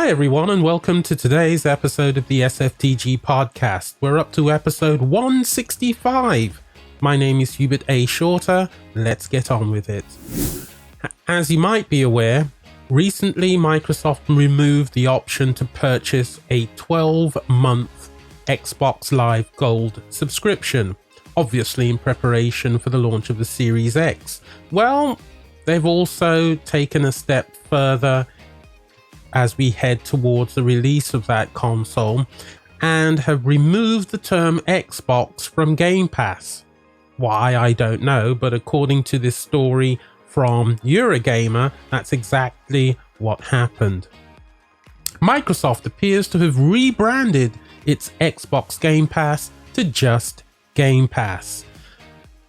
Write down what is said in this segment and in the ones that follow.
Hi everyone, and welcome to today's episode of the SFTG podcast. We're up to episode 165. My name is Hubert A. Shorter. Let's get on with it. As you might be aware, recently Microsoft removed the option to purchase a 12-month Xbox Live Gold subscription, obviously in preparation for the launch of the Series X. Well, they've also taken a step further as we head towards the release of that console and have removed the term Xbox from Game Pass. Why, I don't know, but according to this story from Eurogamer, that's exactly what happened. Microsoft appears to have rebranded its Xbox Game Pass to just Game Pass.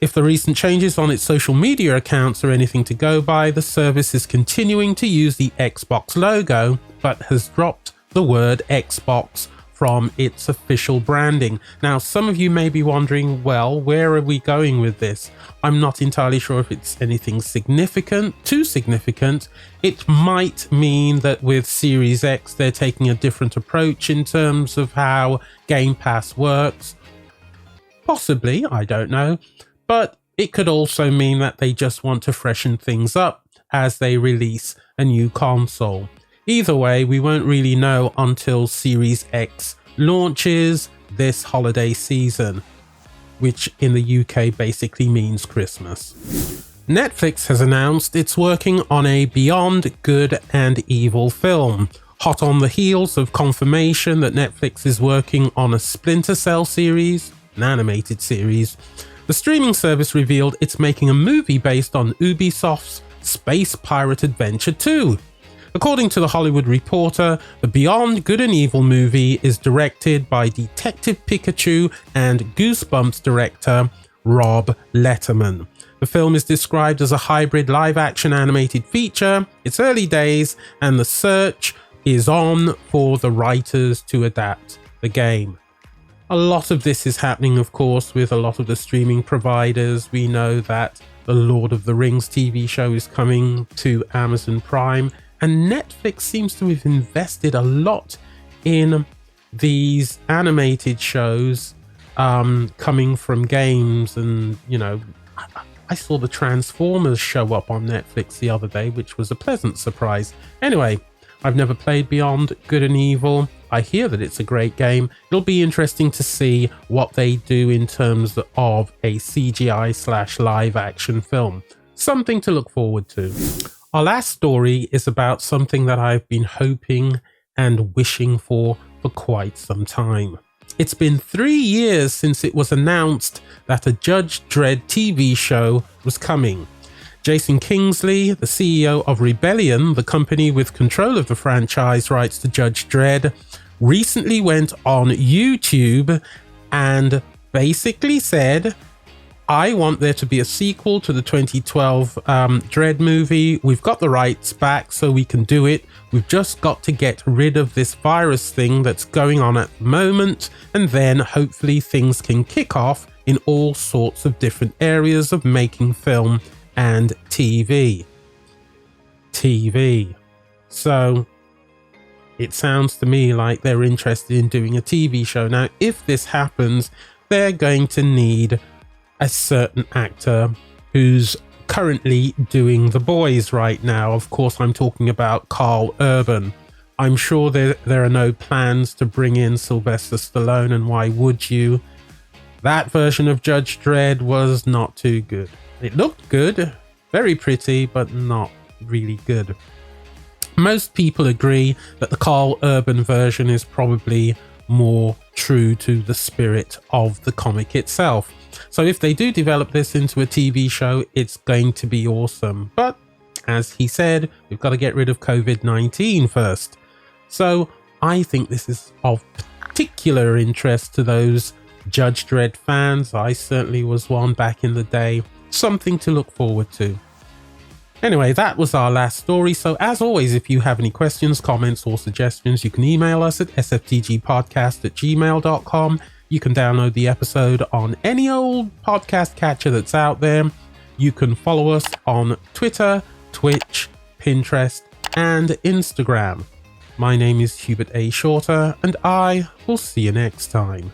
If the recent changes on its social media accounts are anything to go by, the service is continuing to use the Xbox logo, but has dropped the word Xbox from its official branding. Now, some of you may be wondering, well, where are we going with this? I'm not entirely sure if it's anything too significant. It might mean that with Series X, they're taking a different approach in terms of how Game Pass works. Possibly, I don't know. But it could also mean that they just want to freshen things up as they release a new console. Either way, we won't really know until Series X launches this holiday season, which in the UK basically means Christmas. Netflix has announced it's working on a Beyond Good and Evil film, hot on the heels of confirmation that Netflix is working on a Splinter Cell series, an animated series. The streaming service revealed it's making a movie based on Ubisoft's Space Pirate Adventure 2. According to The Hollywood Reporter, the Beyond Good and Evil movie is directed by Detective Pikachu and Goosebumps director Rob Letterman. The film is described as a hybrid live-action animated feature. It's early days, and the search is on for the writers to adapt the game. A lot of this is happening, of course, with a lot of the streaming providers. We know that the Lord of the Rings TV show is coming to Amazon Prime, and Netflix seems to have invested a lot in these animated shows coming from games. And, you know, I saw the Transformers show up on Netflix the other day, which was a pleasant surprise. Anyway, I've never played Beyond Good and Evil. I hear that it's a great game. It'll be interesting to see what they do in terms of a CGI/live action film. Something to look forward to. Our last story is about something that I've been hoping and wishing for quite some time. It's been 3 years since it was announced that a Judge Dredd TV show was coming. Jason Kingsley, the CEO of Rebellion, the company with control of the franchise rights to Judge Dredd, recently went on YouTube and basically said, I want there to be a sequel to the 2012 Dredd movie. We've got the rights back, so we can do it. We've just got to get rid of this virus thing that's going on at the moment, and then hopefully things can kick off in all sorts of different areas of making film and TV. So it sounds to me like they're interested in doing a TV show. Now, if this happens, they're going to need a certain actor who's currently doing The Boys right now. Of course, I'm talking about Carl Urban. I'm sure there are no plans to bring in Sylvester Stallone, and why would you? That version of Judge Dredd was not too good. It looked good, very pretty, but not really good. Most people agree that the Carl Urban version is probably more true to the spirit of the comic itself. So if they do develop this into a TV show, it's going to be awesome. But as he said, we've got to get rid of COVID-19 first. So I think this is of particular interest to those Judge Dredd fans. I certainly was one back in the day. Something to look forward to. Anyway, that was our last story. So as always, if you have any questions, comments or suggestions, you can email us at sftgpodcast@gmail.com. You can download the episode on any old podcast catcher that's out there. You can follow us on Twitter, Twitch, Pinterest, and Instagram. My name is Hubert A. Shorter, and I will see you next time.